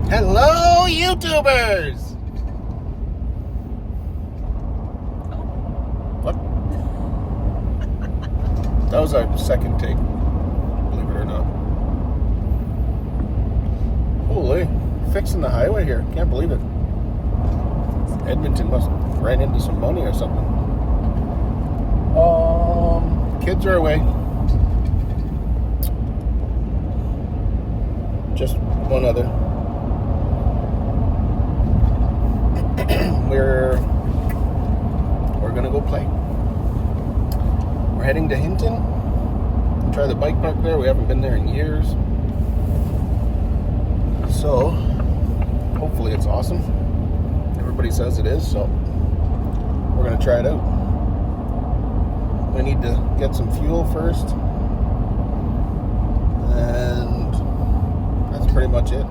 Hello, YouTubers! What? That was our second take, believe it or not. Holy, fixing the highway here. Can't believe it. Edmonton must have ran into some money or something. Kids are away. Just one other. We're gonna go play. We're heading to Hinton. Try the bike park there. We haven't been there in years. So hopefully it's awesome. Everybody says it is, so we're gonna try it out. We need to get some fuel first. And that's pretty much it.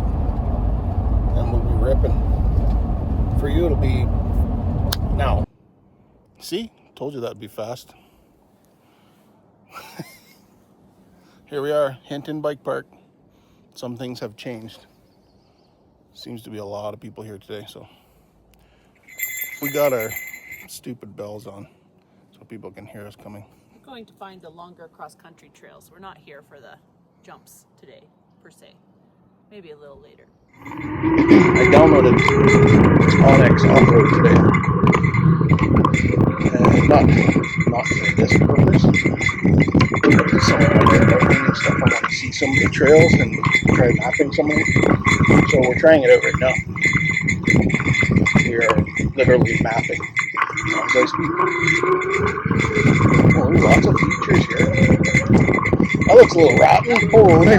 And we'll be ripping. For you, it'll be now. See? Told you that'd be fast. Here we are, Hinton Bike Park. Some things have changed. Seems to be a lot of people here today, so we got our stupid bells on so people can hear us coming. We're going to find the longer cross-country trails. We're not here for the jumps today, per se. Maybe a little later. I downloaded Onyx off-road today. And not for this purpose. Some of my driving and stuff, I want to see some of the trails and try mapping some of them. So we're trying it out right now. We are literally mapping as I speak. Oh, there's lots of features here. That looks a little rotten. Holy.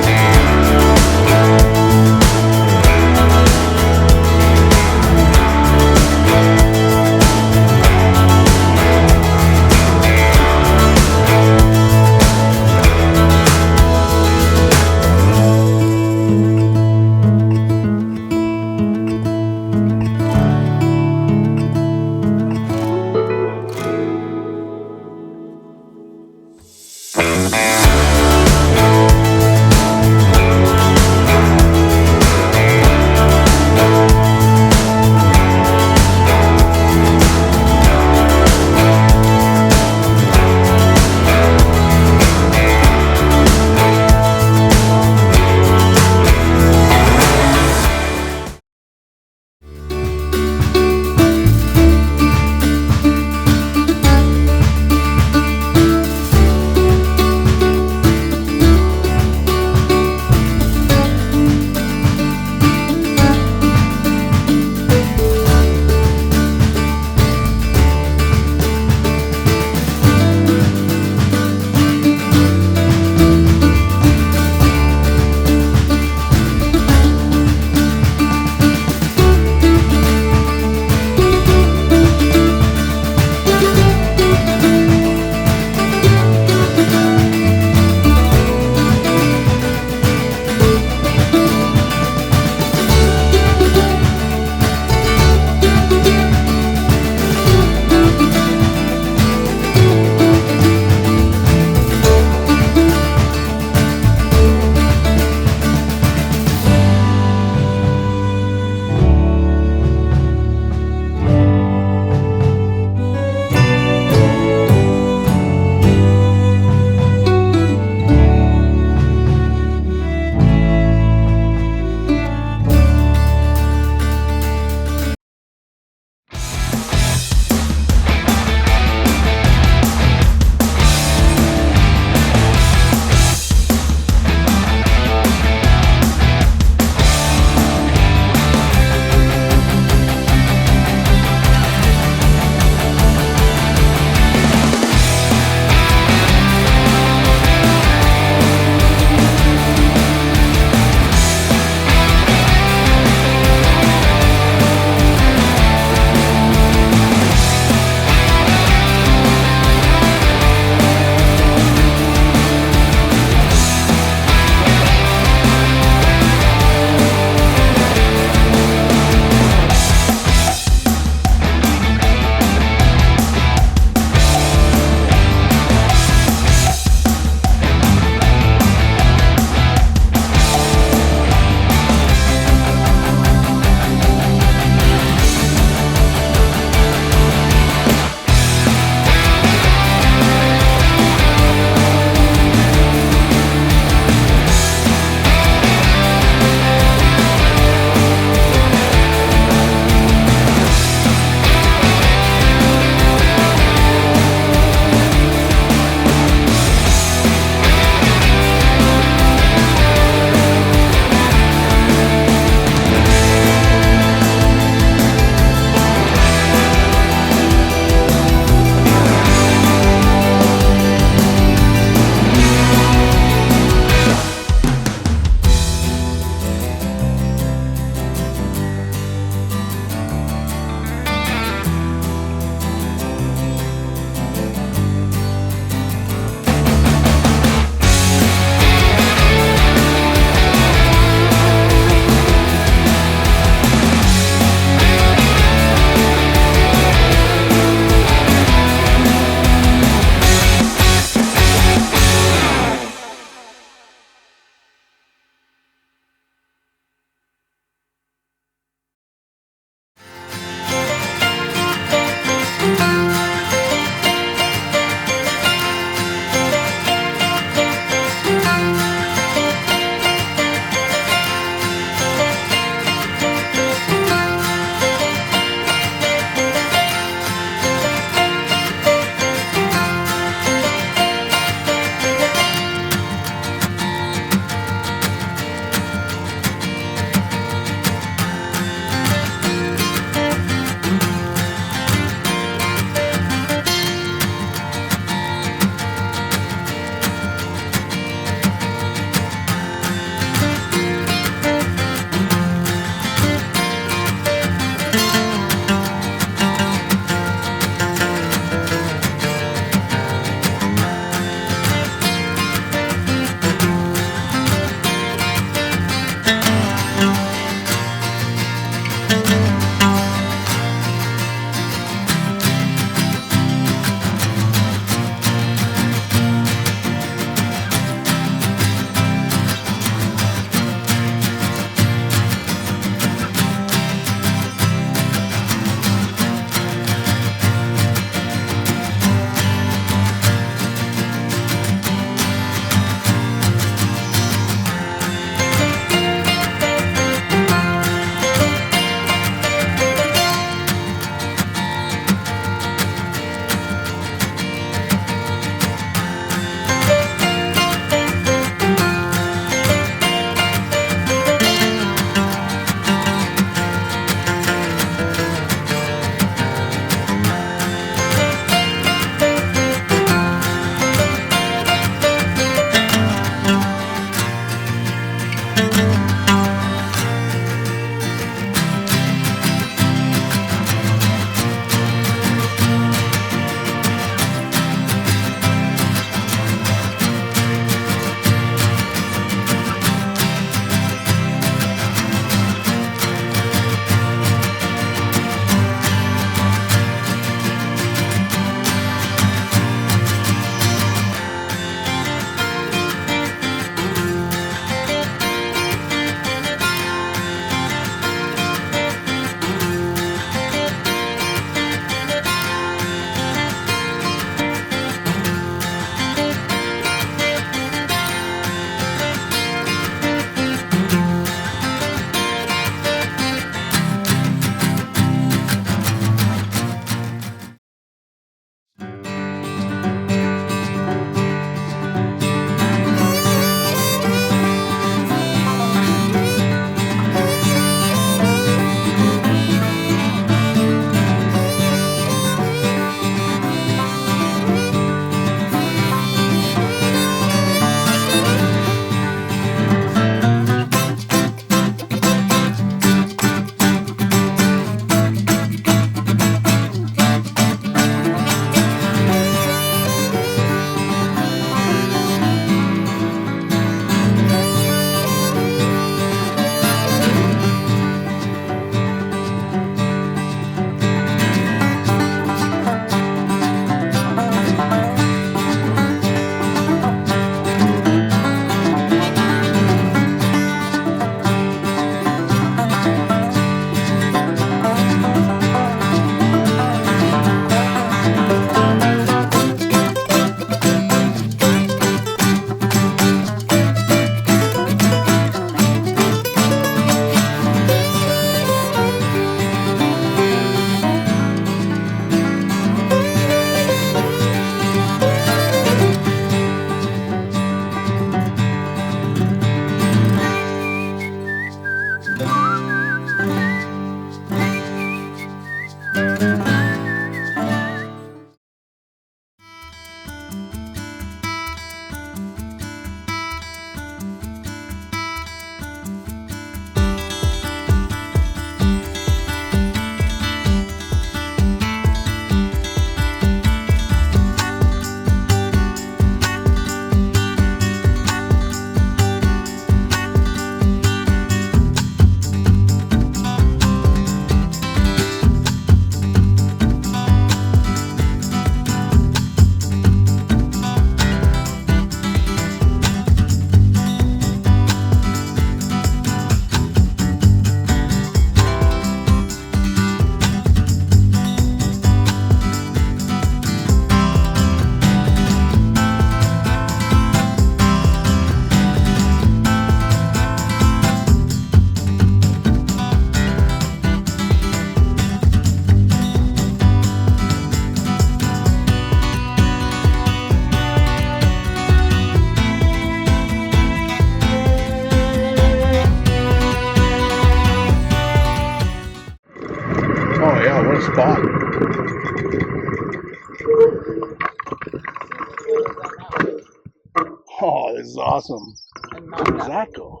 Oh, this is awesome. And Where not does that. that go?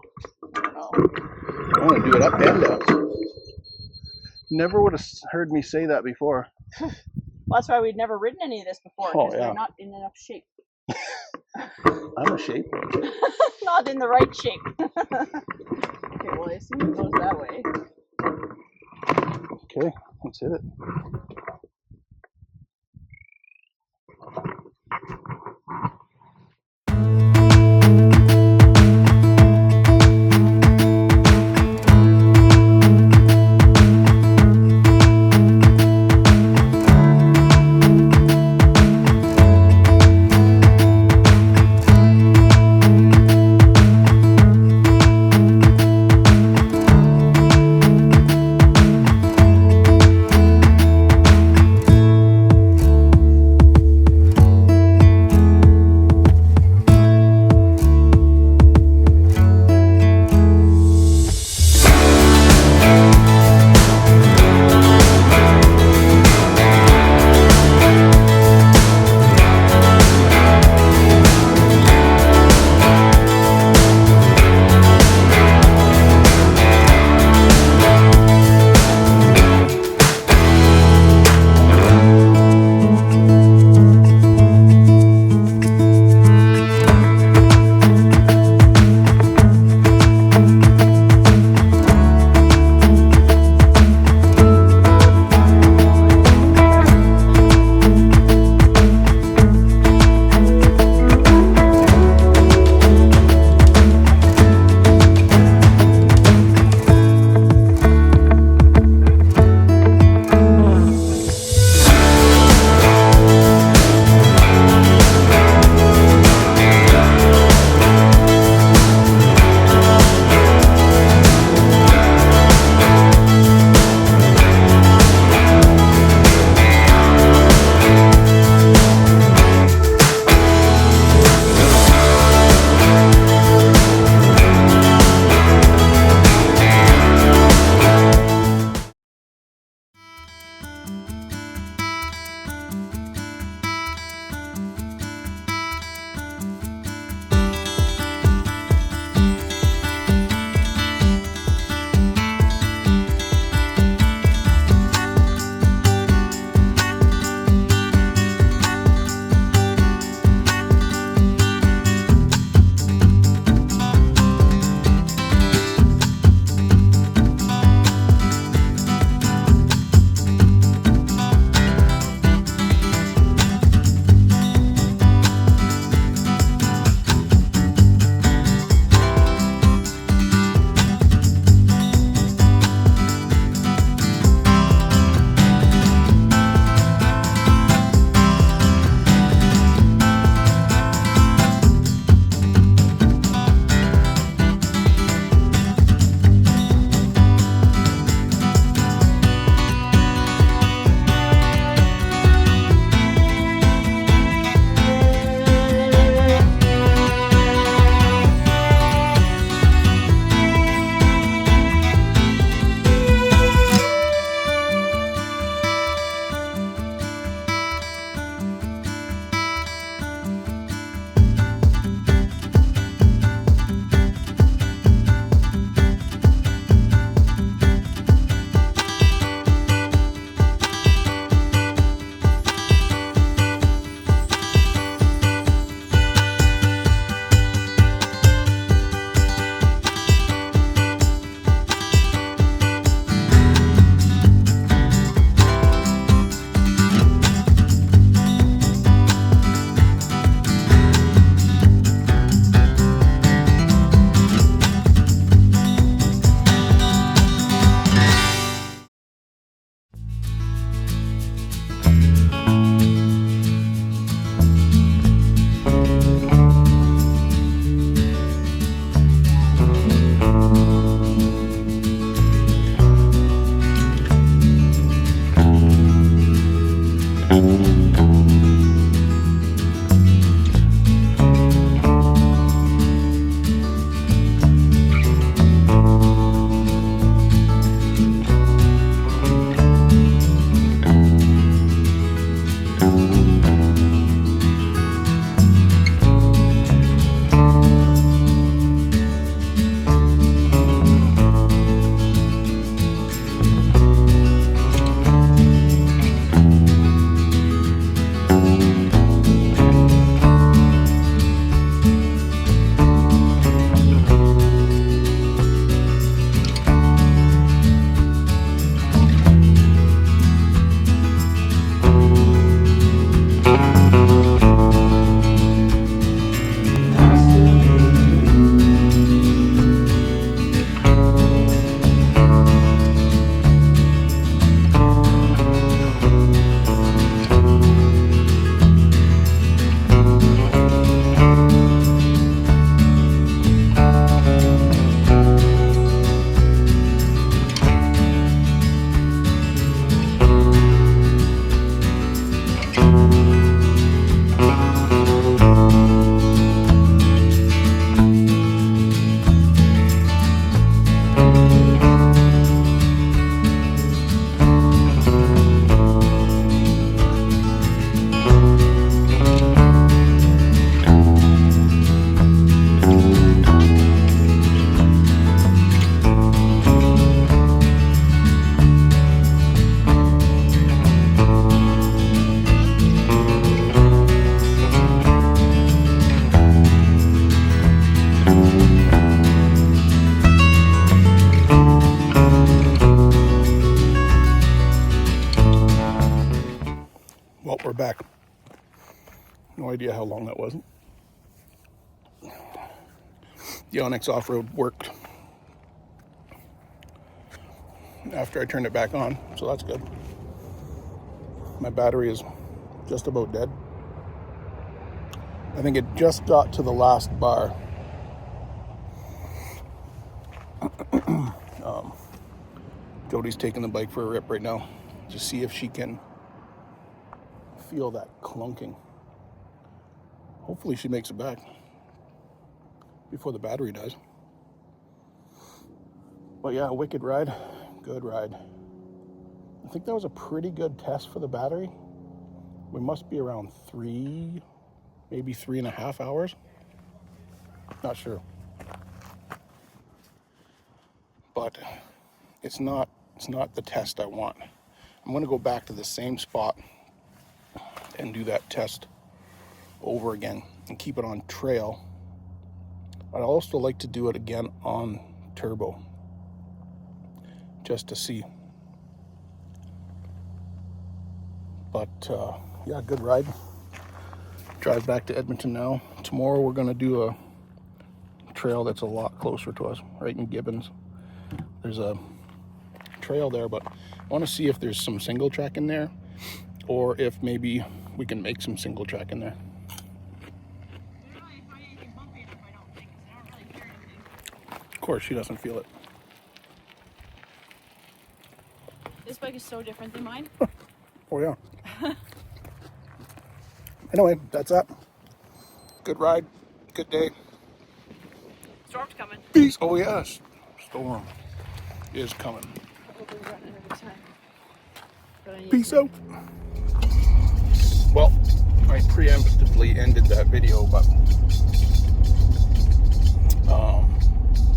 I don't know. I'm gonna do it up and down. Never would have heard me say that before. Well, that's why we'd never ridden any of this before, because yeah. they're not in enough shape. I'm a shape. Not in the right shape. Okay, well, I assume it goes that way. Okay, let's hit it. Well, we're back. No idea how long that was. The Onyx off-road worked after I turned it back on, so that's good. My battery is just about dead. I think it just got to the last bar. Jody's taking the bike for a rip right now to see if she can feel that clunking. Hopefully she makes it back before the battery dies. But yeah, wicked ride, good ride. I think that was a pretty good test for the battery. We must be around 3, maybe 3.5 hours. Not sure. But it's not the test I want. I'm gonna go back to the same spot and do that test over again and keep it on trail. I'd also like to do it again on turbo, just to see. But yeah, good ride. Drive back to Edmonton now. Tomorrow we're gonna do a trail that's a lot closer to us, right in Gibbons. There's a trail there, but I want to see if there's some single track in there, or if maybe we can make some single track in there. Of course, she doesn't feel it. This bike is so different than mine. Oh yeah. Anyway, that's that. Good ride, good day. Storm's coming. Peace. Oh yes, storm is coming. Probably running out of time. But I need Peace to- out. Well, I preemptively ended that video, but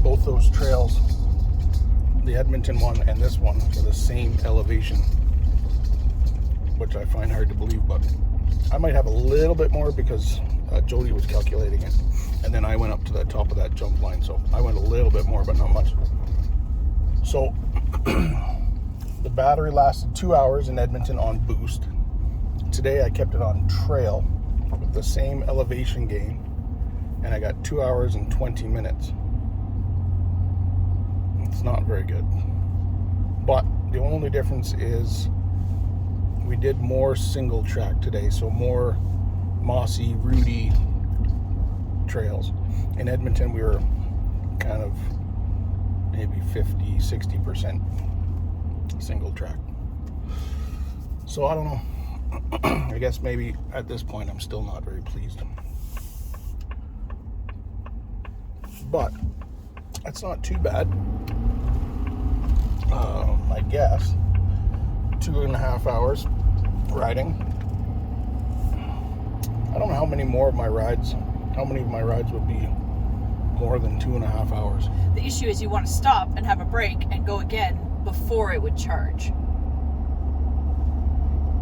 both those trails, the Edmonton one and this one, are the same elevation, which I find hard to believe, but I might have a little bit more because Jody was calculating it, and then I went up to the top of that jump line, so I went a little bit more, but not much. So the battery lasted 2 hours in Edmonton on boost. Today I kept it on trail with the same elevation gain, and I got 2 hours and 20 minutes. It's not very good. But the only difference is we did more single track today, so more mossy, rooty trails. In Edmonton we were kind of maybe 50-60% single track. So I don't know. I guess maybe at this point I'm still not very pleased. But that's not too bad. I guess 2.5 hours riding. I don't know how many of my rides would be more than 2.5 hours. The issue is you want to stop and have a break and go again before it would charge. You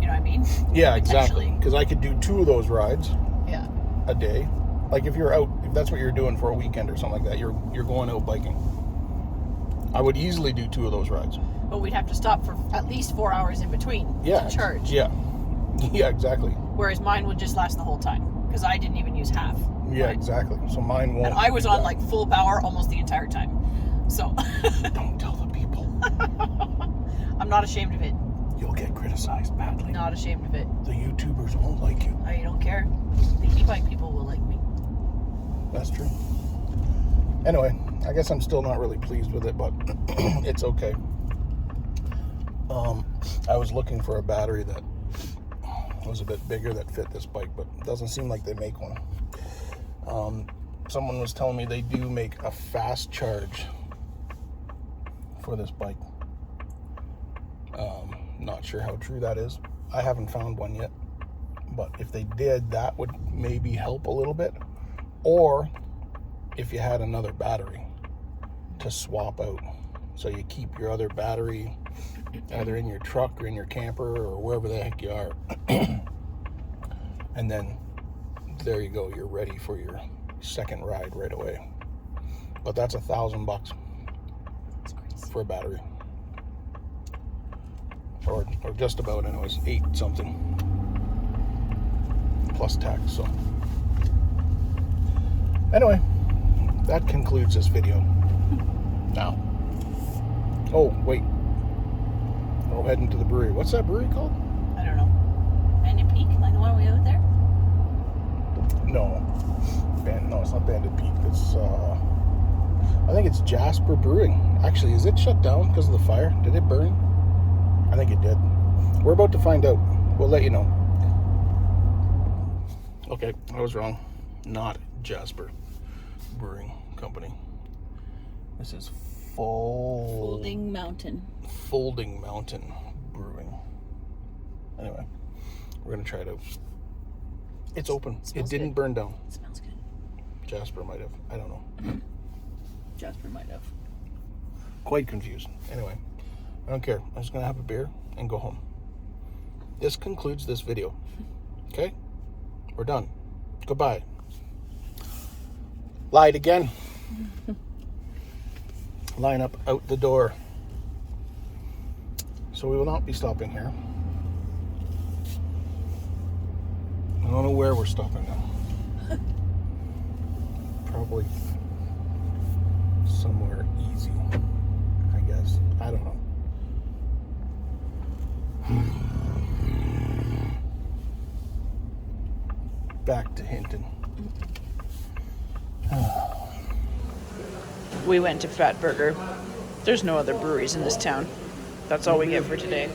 know what I mean? Yeah, exactly. Because I could do 2 of those rides Yeah. a day. Like if you're out, if that's what you're doing for a weekend or something like that, you're going out biking. I would easily do 2 of those rides. But we'd have to stop for at least 4 hours in between Yeah. to charge. Yeah. Yeah, exactly. Whereas mine would just last the whole time because I didn't even use half. Yeah, exactly. So mine won't. And I was do on that. like full power almost the entire time. So Don't tell the people. I'm not ashamed of it. You'll get criticized badly. Not ashamed of it. The YouTubers won't like you. I don't care. The e-bike people will like me. That's true. Anyway, I guess I'm still not really pleased with it, but it's okay. I was looking for a battery that was a bit bigger that fit this bike, but it doesn't seem like they make one. Someone was telling me they do make a fast charge for this bike. Not sure how true that is. I haven't found one yet, but if they did, that would maybe help a little bit. Or if you had another battery to swap out, so you keep your other battery either in your truck or in your camper or wherever the heck you are, and then there you go, you're ready for your second ride right away. But that's $1,000 It's crazy. for a battery, or just about, anyways, 8 something. plus tax. So anyway, that concludes this video. Now, oh wait, we're heading to the brewery. What's that brewery called? I don't know. Bandit Peak, like the one we out there? No, it's not Bandit Peak. It's I think it's Jasper Brewing. Actually, is it shut down because of the fire? Did it burn? I think it did. We're about to find out. We'll let you know. Okay, I was wrong. Not Jasper Brewing Company. This is Folding Mountain Brewing. Anyway, we're gonna try it out. It's open. It didn't good. burn down. It smells good. Jasper might have. I don't know. Jasper might have. Quite confused. Anyway, I don't care. I'm just gonna have a beer and go home. This concludes this video. Okay? We're done. Goodbye. Lied again. Line up out the door. So we will not be stopping here. I don't know where we're stopping now. Probably somewhere easy, I guess. I don't know. Back to Hinton. We went to Fat Burger. There's no other breweries in this town. That's all we get for today.